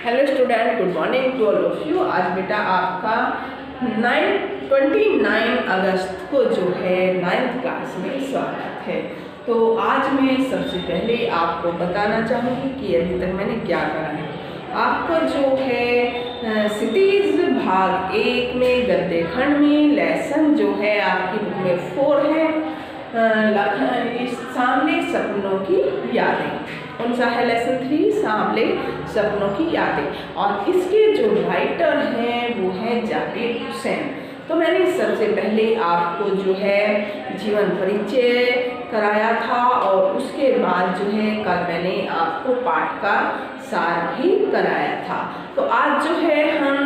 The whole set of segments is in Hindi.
Hello student, good morning to all of you. आज बेटा आपका 29 अगस्त को जो है 9th क्लास में स्वागत है। तो आज मैं सबसे पहले आपको बताना चाहूँगी कि अभी तक मैंने क्या करा है। आपको जो है सिटीज भाग 1 में गद्य खंड में लेसन जो है आपकी बुक में 4 है, सामने सपनों की यादें। कौन सा है? लेसन 3, सामने सपनों की यादें। और इसके जो राइटर हैं वो है जाबिर हुसैन। तो मैंने सबसे पहले आपको जो है जीवन परिचय कराया था और उसके बाद जो है कल मैंने आपको पाठ का सार भी कराया था। तो आज जो है हम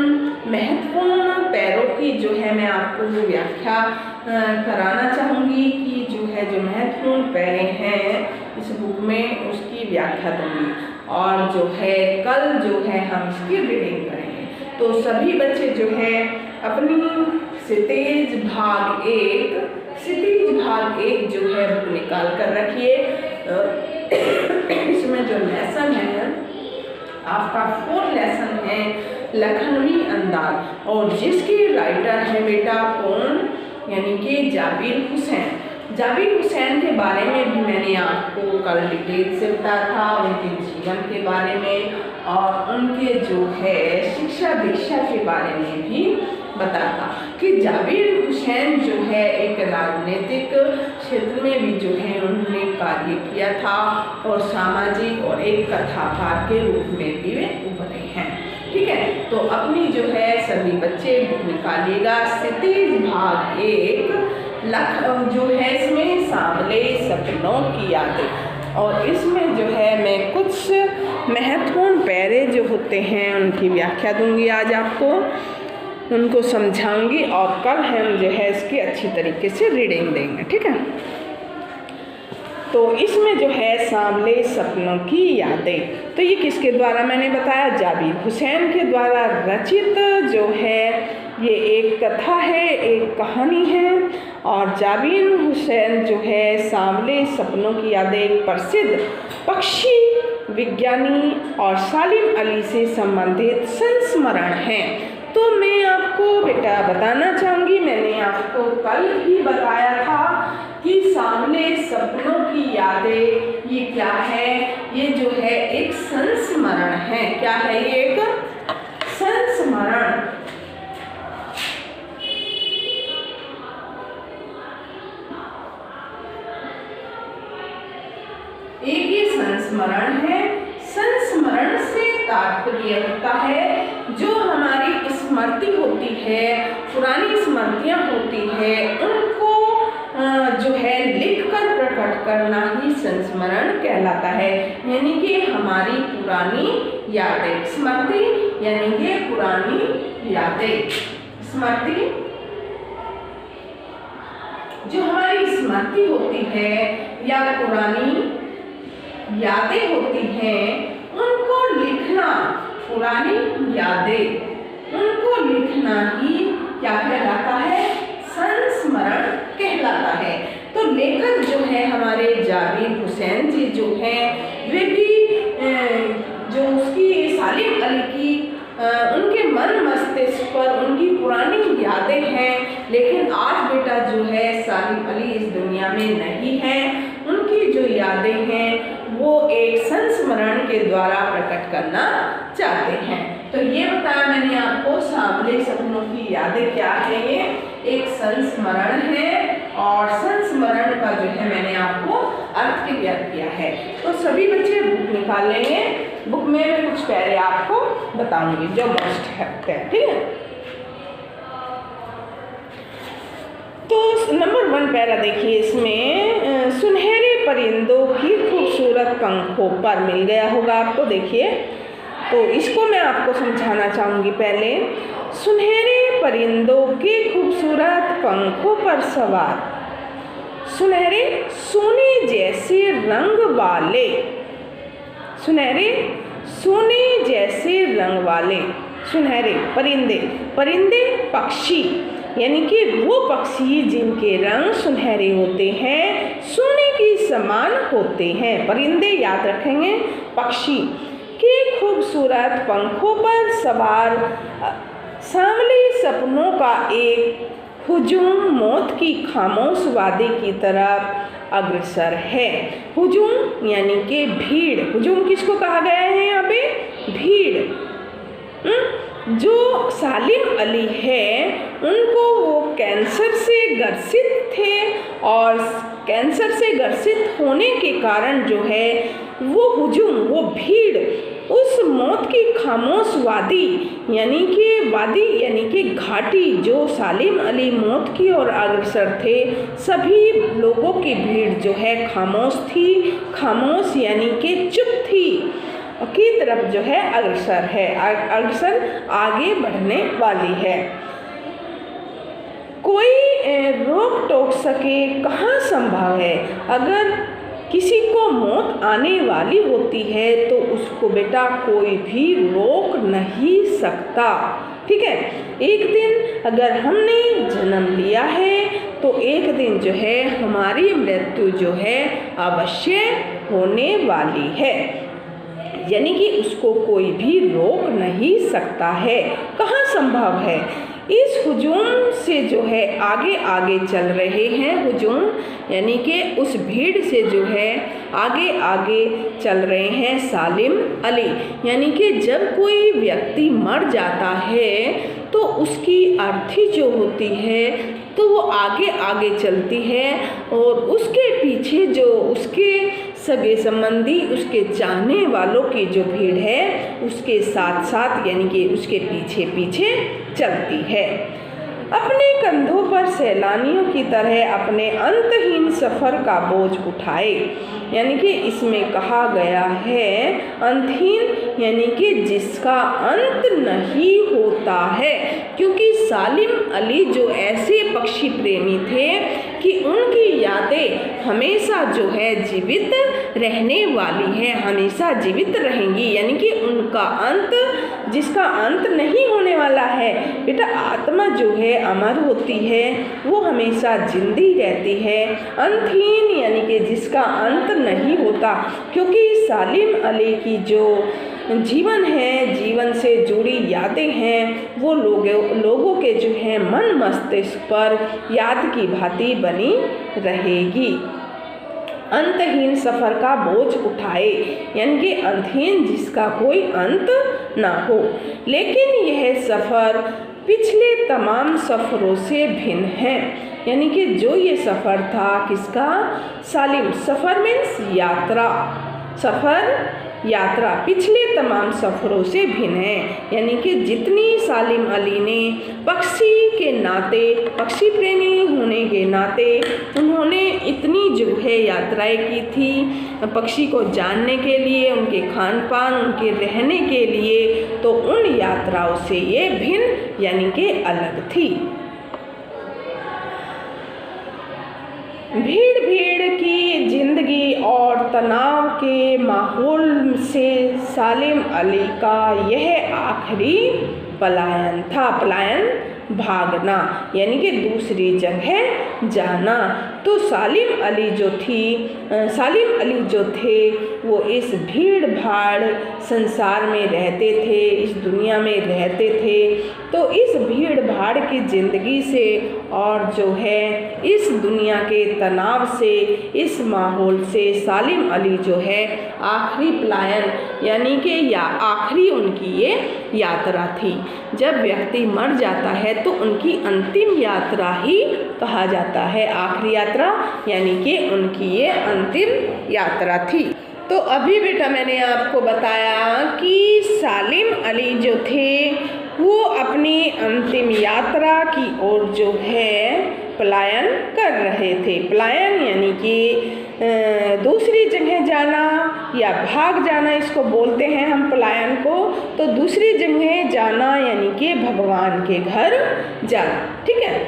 महत्वपूर्ण पैरों की जो है मैं आपको वो व्याख्या कराना चाहूँगी कि जो है जो महत्वपूर्ण पैरे हैं इस बुक में उसकी व्याख्या दूँगी। और जो है कल जो है हम इसकी रीडिंग करेंगे। तो सभी बच्चे जो है अपनी सिटीज भाग 1 जो है बुक निकाल कर रखिए। इसमें जो लेसन है आपका 4 लेसन है लखनवी अंदाज, और जिसके राइटर है बेटा कौन? यानी कि जाबिर हुसैन। जाबिर हुसैन के बारे में भी मैंने आपको कल डिटेल से बताया था, उनके जीवन के बारे में और उनके जो है शिक्षा दीक्षा के बारे में भी बताया था कि जाबिर हुसैन जो है एक राजनीतिक क्षेत्र में भी जो है उन्होंने कार्य किया था और सामाजिक और एक कथाकार के रूप में भी वे उभरे हैं। ठीक है, तो अपनी जो है सभी बच्चे बुक निकालिएगा। सिटीज भाग 1 जो है इसमें सामले सपनों की यादें, और इसमें जो है मैं कुछ महत्वपूर्ण पैरे जो होते हैं उनकी व्याख्या दूंगी आज आपको, उनको समझाऊंगी और कल हम जो है इसकी अच्छी तरीके से रीडिंग देंगे। ठीक है, तो इसमें जो है सामले सपनों की यादें, तो ये किसके द्वारा मैंने बताया? जाबिर हुसैन के द्वारा रचित जो है ये एक कथा है, एक कहानी है। और जाबिर हुसैन जो है सामले सपनों की यादें एक प्रसिद्ध पक्षी विज्ञानी और सालिम अली से संबंधित संस्मरण हैं। तो मैं आपको बेटा बताना चाहूँगी, मैंने आपको कल भी बताया था कि सामने सपनों की यादें ये क्या है? ये जो है एक संस्मरण है। क्या है ये? एक संस्मरण। एक ये संस्मरण है। संस्मरण से तात्पर्य होता है जो हमारी स्मृति होती है, पुरानी स्मृतियाँ होती है, उनको जो है लिखकर प्रकट करना ही संस्मरण कहलाता है। यानी कि हमारी पुरानी यादें, स्मृति यानी कि पुरानी यादें, स्मृति जो हमारी स्मृति होती है या पुरानी यादें होती हैं उनको लिखना, पुरानी यादें उनको लिखना ही क्या कहलाता है? संस्मरण कहलाता है। तो लेखक जो है हमारे जाबिर हुसैन जी जो हैं वे भी जो उसकी सालिम अली की उनके मन मस्तिष्क पर उनकी पुरानी यादें हैं, लेकिन आज बेटा जो है सालिम अली इस दुनिया में नहीं है। उनकी जो यादें हैं वो एक संस्मरण के द्वारा प्रकट करना चाहते हैं। तो ये बताया मैंने आपको सामने सपनों की यादें क्या है। ये एक संस्मरण है और संस्मरण का जो है मैंने आपको अर्थ क्लियर किया है। तो सभी बच्चे बुक निकाल लेंगे। बुक में मैं कुछ पैरे आपको बताऊंगी जो मोस्ट है। ठीक है, तो नंबर 1 पैरा देखिए, इसमें सुनहरे परिंदों की खूबसूरत पंखों पर मिल गया होगा आपको। देखिए, तो इसको मैं आपको समझाना चाहूँगी। पहले सुनहरे परिंदों के खूबसूरत पंखों पर सवार, सुनहरे सोने जैसे रंग वाले, सुनहरे सोने जैसे रंग वाले सुनहरे परिंदे, परिंदे पक्षी यानी कि वो पक्षी जिनके रंग सुनहरे होते हैं, सोने के समान होते हैं। परिंदे याद रखेंगे, पक्षी के खूबसूरत पंखों पर सवार सांवले सपनों का एक हुजूम मौत की खामोश वादी की तरफ अग्रसर है। हुजूम यानी कि भीड़। हुजूम किसको कहा गया है यहाँ पे? भीड़। जो सालिम अली है उनको वो कैंसर से ग्रसित थे और कैंसर से ग्रसित होने के कारण जो है वो हुजूम, वो भीड़ उस मौत की खामोश वादी यानी कि घाटी जो सालिम अली मौत की ओर अग्रसर थे, सभी लोगों की भीड़ जो है खामोश थी। खामोश यानी कि चुप थी की तरफ जो है अग्रसर आगे बढ़ने वाली है। कोई रोक टोक सके कहाँ संभव है। अगर किसी को मौत आने वाली होती है तो उसको बेटा कोई भी रोक नहीं सकता। ठीक है, एक दिन अगर हमने जन्म लिया है तो एक दिन जो है हमारी मृत्यु जो है अवश्य होने वाली है, यानी कि उसको कोई भी रोक नहीं सकता है। कहाँ संभव है? इस हुजूम से जो है आगे आगे चल रहे हैं। हुजूम यानी कि उस भीड़ से जो है आगे आगे चल रहे हैं सालिम अली। यानी कि जब कोई व्यक्ति मर जाता है तो उसकी अर्थी जो होती है तो वो आगे आगे चलती है और उसके पीछे जो उसके सगे संबंधी, उसके चाहने वालों की जो भीड़ है उसके साथ साथ यानी कि उसके पीछे पीछे चलती है। अपने कंधों पर सैलानियों की तरह अपने अंतहीन सफ़र का बोझ उठाए। यानी कि इसमें कहा गया है अंतहीन यानी कि जिसका अंत नहीं होता है, क्योंकि सालिम अली जो ऐसे पक्षी प्रेमी थे कि उनकी यादें हमेशा जो है जीवित रहने वाली है, हमेशा जीवित रहेंगी। यानी कि उनका अंत, जिसका अंत नहीं होने वाला है बेटा, आत्मा जो है अमर होती है, वो हमेशा जिंदी रहती है। अंतहीन यानी कि जिसका अंत नहीं होता, क्योंकि सालिम अली की जो जीवन है, जीवन से जुड़ी यादें हैं, वो लोगों के जो है मन मस्तिष्क पर याद की भांति बनी रहेगी। अंतहीन सफ़र का बोझ उठाए यानी कि अंतहीन जिसका कोई अंत ना हो। लेकिन यह सफ़र पिछले तमाम सफ़रों से भिन्न है। यानी कि जो ये सफ़र था किसका? सालिम। सफ़र मीन्स यात्रा, सफ़र यात्रा पिछले तमाम सफ़रों से भिन्न है। यानी कि जितनी सालिम अली ने पक्षी के नाते, पक्षी प्रेमी होने के नाते उन्होंने इतनी जो है यात्राएं की थी पक्षी को जानने के लिए, उनके खान पान, उनके रहने के लिए, तो उन यात्राओं से ये भिन्न यानी कि अलग थी। भीड़ भीड़ की जिंदगी और तनाव के माहौल से सालिम अली का यह आखिरी पलायन था। पलायन भागना यानी कि दूसरी जगह जाना। तो सालिम अली जो थे वो इस भीड़ भाड़ संसार में रहते थे, इस दुनिया में रहते थे। तो इस भीड़ भाड़ की ज़िंदगी से और जो है इस दुनिया के तनाव से, इस माहौल से सालिम अली जो है आखिरी पलायन यानी कि या आखिरी उनकी ये यात्रा थी। जब व्यक्ति मर जाता है तो उनकी अंतिम यात्रा ही कहा जाता है आखिरी यात्रा, यानी कि उनकी ये अंतिम यात्रा थी। तो अभी बेटा मैंने आपको बताया कि सालिम अली जो थे वो अपनी अंतिम यात्रा की ओर जो है पलायन कर रहे थे। पलायन यानी कि दूसरी जगह जाना या भाग जाना, इसको बोलते हैं हम पलायन को। तो दूसरी जगह जाना यानी कि भगवान के घर जाना। ठीक है,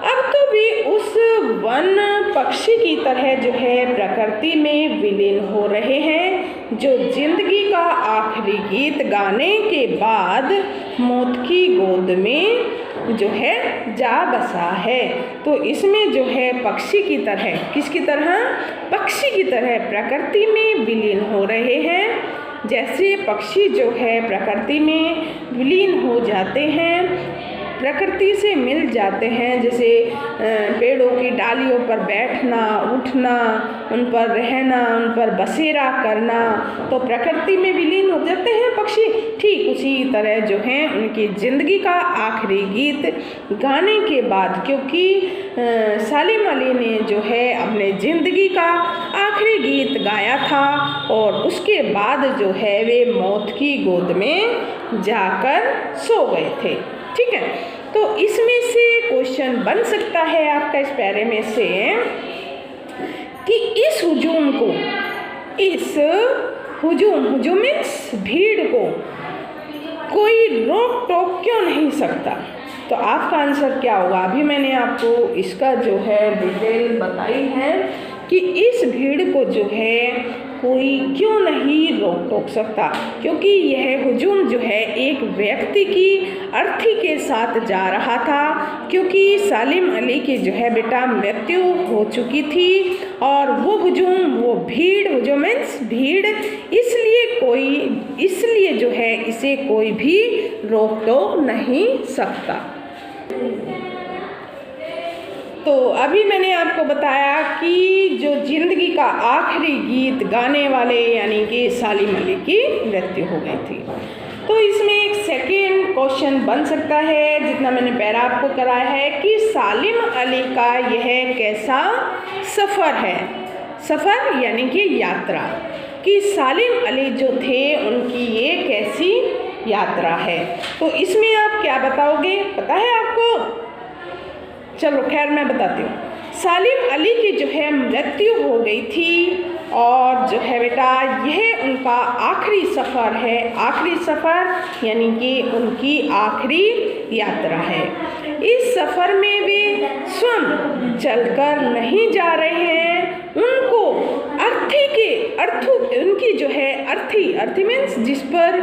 अब तो भी उस वन पक्षी की तरह जो है प्रकृति में विलीन हो रहे हैं, जो जिंदगी का आखिरी गीत गाने के बाद मौत की गोद में जो है जा बसा है। तो इसमें जो है पक्षी की तरह, किसकी तरह? पक्षी की तरह प्रकृति में विलीन हो रहे हैं। जैसे पक्षी जो है प्रकृति में विलीन हो जाते हैं, प्रकृति से मिल जाते हैं, जैसे पेड़ों की डालियों पर बैठना, उठना, उन पर रहना, उन पर बसेरा करना, तो प्रकृति में विलीन हो जाते हैं पक्षी। ठीक उसी तरह जो है उनकी ज़िंदगी का आखिरी गीत गाने के बाद, क्योंकि सालिम अली ने जो है अपने ज़िंदगी का आखिरी गीत गाया था और उसके बाद जो है वे मौत की गोद में जाकर सो गए थे। ठीक है, तो इसमें से क्वेश्चन बन सकता है आपका इस पैरे में से कि इस हुजूम को, इस हुजूम मीन्स भीड़ को कोई रोक टोक क्यों नहीं सकता? तो आपका आंसर क्या होगा? अभी मैंने आपको इसका जो है डिटेल बताई है कि इस भीड़ को जो है कोई क्यों नहीं रोक टोक सकता, क्योंकि यह हुजूम जो है एक व्यक्ति की अर्थी के साथ जा रहा था, क्योंकि सालिम अली की जो है बेटा मृत्यु हो चुकी थी और वो हुजूम, वो भीड़, हुजूम मीन्स भीड़, इसलिए जो है इसे कोई भी रोक टोक नहीं सकता। तो अभी मैंने आपको बताया कि जो ज़िंदगी का आखिरी गीत गाने वाले यानी कि सालिम अली की मृत्यु हो गई थी। तो इसमें एक सेकेंड क्वेश्चन बन सकता है, जितना मैंने पैरा आपको कराया है, कि सालिम अली का यह कैसा सफ़र है? सफ़र यानी कि यात्रा, कि सालिम अली जो थे उनकी ये कैसी यात्रा है। तो इसमें आप क्या बताओगे? पता है आपको? चलो खैर मैं बताती हूँ। सालिम अली की जो है मृत्यु हो गई थी और जो है बेटा यह उनका आखिरी सफ़र है। आखिरी सफ़र यानी कि उनकी आखिरी यात्रा है। इस सफ़र में वे स्वयं चलकर नहीं जा रहे हैं, उनको उनकी जो है अर्थी मीन्स जिस पर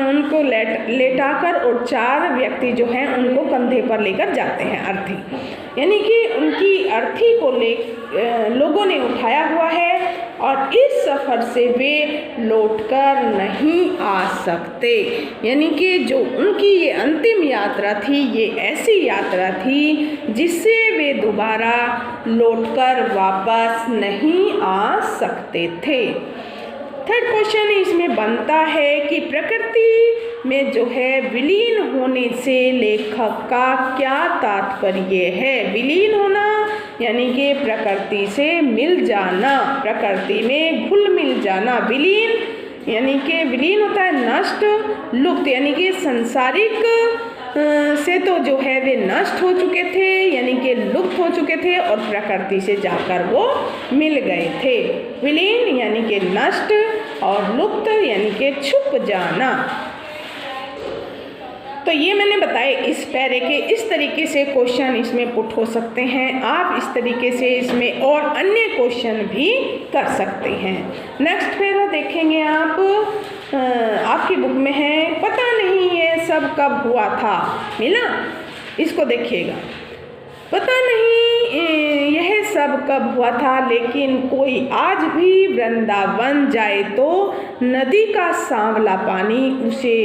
उनको लेटाकर और 4 व्यक्ति जो हैं उनको कंधे पर लेकर जाते हैं, अर्थी यानी कि उनकी अर्थी को लोगों ने उठाया हुआ है और इस सफ़र से वे लौटकर नहीं आ सकते। यानी कि जो उनकी ये अंतिम यात्रा थी, ये ऐसी यात्रा थी जिससे वे दोबारा लौटकर वापस नहीं आ सकते थे। थर्ड क्वेश्चन इसमें बनता है कि प्रकृति में जो है विलीन होने से लेखक का क्या तात्पर्य है? विलीन होना यानी कि प्रकृति से मिल जाना, प्रकृति में घुल मिल जाना। विलीन यानी कि विलीन होता है नष्ट, लुप्त यानी कि संसारिक से तो जो है वे नष्ट हो चुके थे यानी कि लुप्त हो चुके थे और प्रकृति से जाकर वो मिल गए थे। विलीन यानी कि नष्ट और लुप्त यानी कि छुप जाना। तो ये मैंने बताए इस पैरे के इस तरीके से क्वेश्चन इसमें पुट हो सकते हैं। आप इस तरीके से इसमें और अन्य क्वेश्चन भी कर सकते हैं। नेक्स्ट पैरा देखेंगे आप, आपकी बुक में है, पता नहीं ये सब कब हुआ था, मिला? इसको देखिएगा। पता नहीं यह सब कब हुआ था, लेकिन कोई आज भी वृंदावन जाए तो नदी का सांवला पानी उसे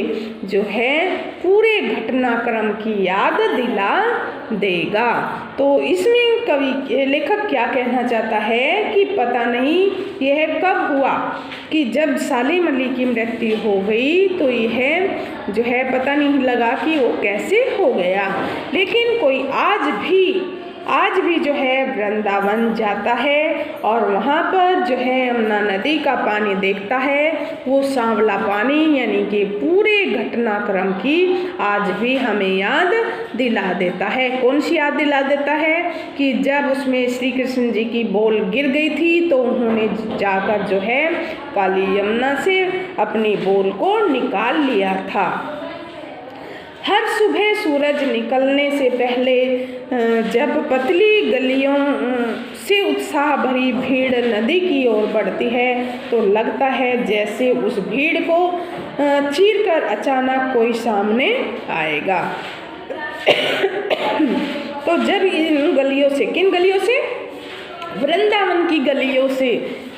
जो है पूरे घटनाक्रम की याद दिला देगा। तो इसमें कवि लेखक क्या कहना चाहता है कि पता नहीं यह कब हुआ, कि जब सालिम अली की मृत्यु हो गई तो यह जो है पता नहीं लगा कि वो कैसे हो गया, लेकिन कोई आज भी जो है वृंदावन जाता है और वहाँ पर जो है यमुना नदी का पानी देखता है, वो सांवला पानी यानी कि पूरे घटनाक्रम की आज भी हमें याद दिला देता है। कौन सी याद दिला देता है? कि जब उसमें श्री कृष्ण जी की बोल गिर गई थी तो उन्होंने जाकर जो है काली यमुना से अपनी बोल को निकाल लिया था। हर सुबह सूरज निकलने से पहले जब पतली गलियों से उत्साह भरी भीड़ नदी की ओर बढ़ती है तो लगता है जैसे उस भीड़ को चीरकर अचानक कोई सामने आएगा। तो जब इन गलियों से, किन गलियों से, वृंदावन की गलियों से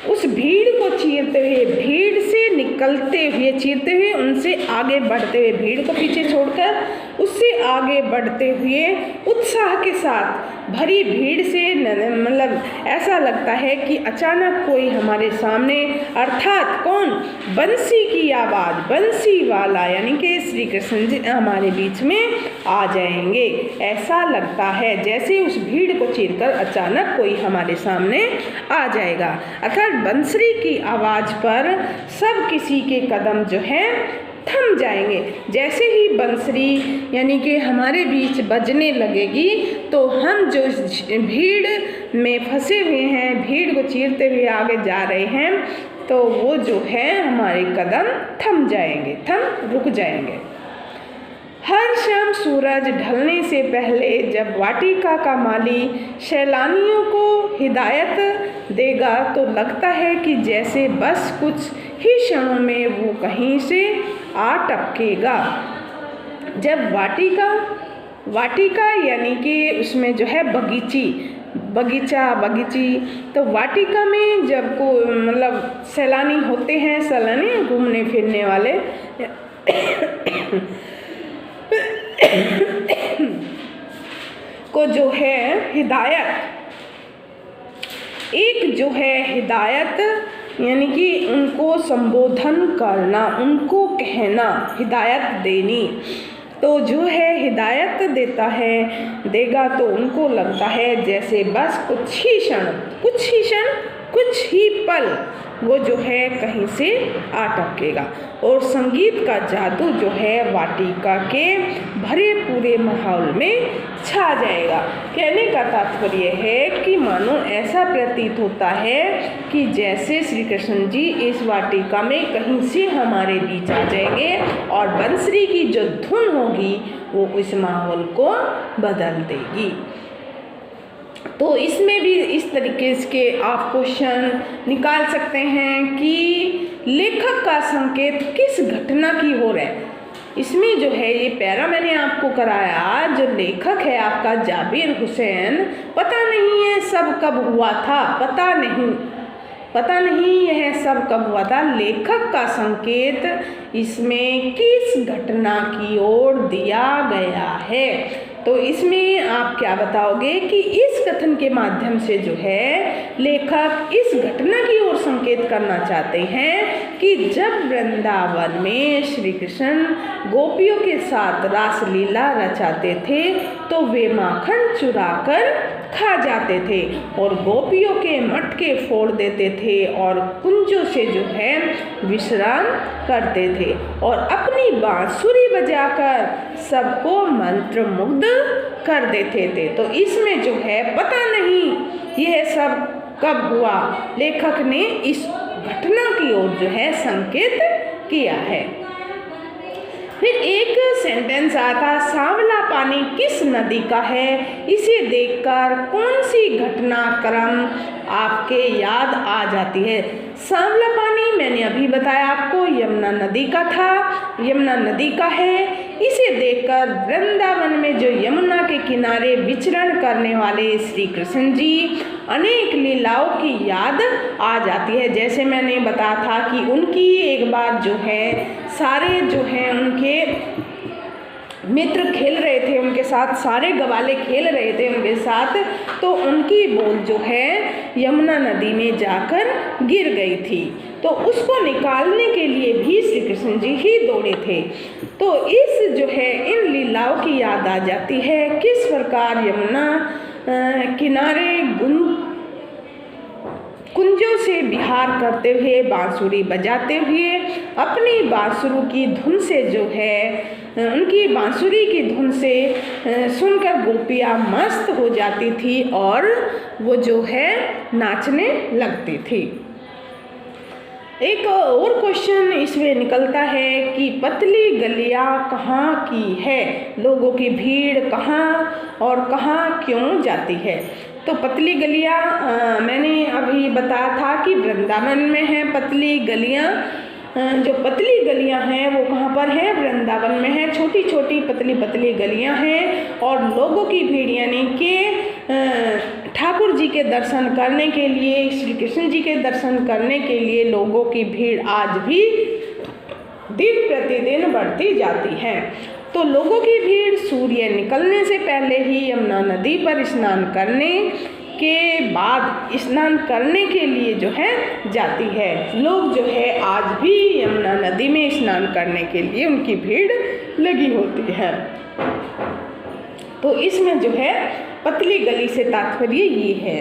उस भीड़ को चीरते हुए, भीड़ से निकलते हुए, चीरते हुए उनसे आगे बढ़ते हुए, भीड़ को पीछे छोड़कर उससे आगे बढ़ते हुए उत्साह के साथ भरी भीड़ से, मतलब ऐसा लगता है कि अचानक कोई हमारे सामने, अर्थात कौन, बंसी की आवाज़, बंसी वाला यानी कि श्री कृष्ण जी हमारे बीच में आ जाएंगे। ऐसा लगता है जैसे उस भीड़ को चीरकर अचानक कोई हमारे सामने आ जाएगा। अर्थात बंसरी की आवाज़ पर सब किसी के कदम जो है थम जाएंगे। जैसे ही बंसरी यानी कि हमारे बीच बजने लगेगी तो हम जो भीड़ में फंसे हुए हैं, भीड़ को चीरते हुए आगे जा रहे हैं, तो वो जो है हमारे कदम थम जाएंगे, रुक जाएंगे। हर शाम सूरज ढलने से पहले जब वाटिका का माली सैलानियों को हिदायत देगा तो लगता है कि जैसे बस कुछ ही क्षणों में वो कहीं से आ टपकेगा। जब वाटिका यानी कि उसमें जो है बगीची, तो वाटिका में जब को मतलब सैलानी होते हैं, सैलानी घूमने फिरने वाले को जो है हिदायत यानी कि उनको संबोधन करना, उनको कहना, हिदायत देनी, तो जो है हिदायत देगा तो उनको लगता है जैसे बस कुछ ही पल वो जो है कहीं से आ टपकेगा और संगीत का जादू जो है वाटिका के भरे पूरे माहौल में छा जाएगा। कहने का तात्पर्य है कि मानो ऐसा प्रतीत होता है कि जैसे श्री कृष्ण जी इस वाटिका में कहीं से हमारे बीच आ जाएंगे और बंसरी की जो धुन होगी वो इस माहौल को बदल देगी। तो इसमें भी इस तरीके के आप क्वेश्चन निकाल सकते हैं कि लेखक का संकेत किस घटना की ओर है। इसमें जो है ये पैरा मैंने आपको कराया, जो लेखक है आपका जाबिर हुसैन, पता नहीं है सब कब हुआ था, पता नहीं यह सब कब हुआ था। लेखक का संकेत इसमें किस घटना की ओर दिया गया है। तो इसमें आप क्या बताओगे कि इस कथन के माध्यम से जो है लेखक इस घटना की ओर संकेत करना चाहते हैं कि जब वृंदावन में श्री कृष्ण गोपियों के साथ रासलीला रचाते थे तो वे माखन चुराकर खा जाते थे और गोपियों के मटके फोड़ देते थे और कुंजों से जो है विश्राम करते थे और अपनी बांसुरी बजाकर सबको मंत्रमुग्ध कर देते थे। तो इसमें जो है पता नहीं यह सब कब हुआ, लेखक ने इस घटना की ओर जो है संकेत किया है। फिर एक सेंटेंस आता, सांवला पानी किस नदी का है, इसे देखकर कौन सी घटनाक्रम आपके याद आ जाती है। सांवला पानी मैंने अभी बताया आपको यमुना नदी का था, यमुना नदी का है। इसे देखकर वृंदावन में जो यमुना के किनारे विचरण करने वाले श्री कृष्ण जी अनेक लीलाओं की याद आ जाती है। जैसे मैंने बताया था कि उनकी एक बार जो है सारे जो हैं उनके मित्र खेल रहे थे उनके साथ, सारे गवाले खेल रहे थे उनके साथ, तो उनकी बोल जो है यमुना नदी में जाकर गिर गई थी। तो उसको निकालने के लिए भी श्री कृष्ण जी ही दौड़े थे। तो इस जो है इन लीलाओं की याद आ जाती है, किस प्रकार यमुना किनारे कुंजों से विहार करते हुए, बांसुरी बजाते हुए, अपनी बांसुरी की धुन से जो है उनकी बांसुरी की धुन से सुनकर गोपियाँ मस्त हो जाती थी और वो जो है नाचने लगती थी। एक और क्वेश्चन इसमें निकलता है कि पतली गलियाँ कहाँ की है, लोगों की भीड़ कहाँ और कहाँ क्यों जाती है। तो पतली गलियाँ मैंने अभी बताया था कि वृंदावन में है पतली गलियाँ, जो पतली गलियां हैं वो कहाँ पर है, वृंदावन में है। छोटी छोटी पतली पतली गलियां हैं और लोगों की भीड़ यानी कि ठाकुर जी के दर्शन करने के लिए, श्री कृष्ण जी के दर्शन करने के लिए लोगों की भीड़ आज भी दिन प्रतिदिन बढ़ती जाती है। तो लोगों की भीड़ सूर्य निकलने से पहले ही यमुना नदी पर स्नान करने के बाद स्नान करने के लिए जो है जाती है। लोग जो है आज भी यमुना नदी में स्नान करने के लिए उनकी भीड़ लगी होती है। तो इसमें जो है पतली गली से तात्पर्य ये है।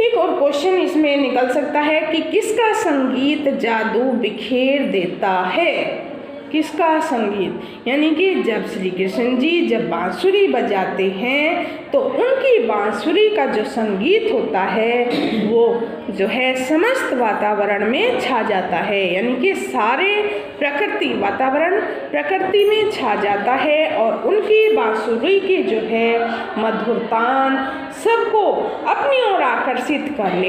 एक और क्वेश्चन इसमें निकल सकता है कि किसका संगीत जादू बिखेर देता है। किसका संगीत, यानी कि जब श्री कृष्ण जी जब बांसुरी बजाते हैं तो उनकी बांसुरी का जो संगीत होता है वो जो है समस्त वातावरण में छा जाता है, यानी कि सारे वातावरण प्रकृति में छा जाता है और उनकी बांसुरी के जो है मधुर तान सबको अपनी ओर आकर्षित कर लेता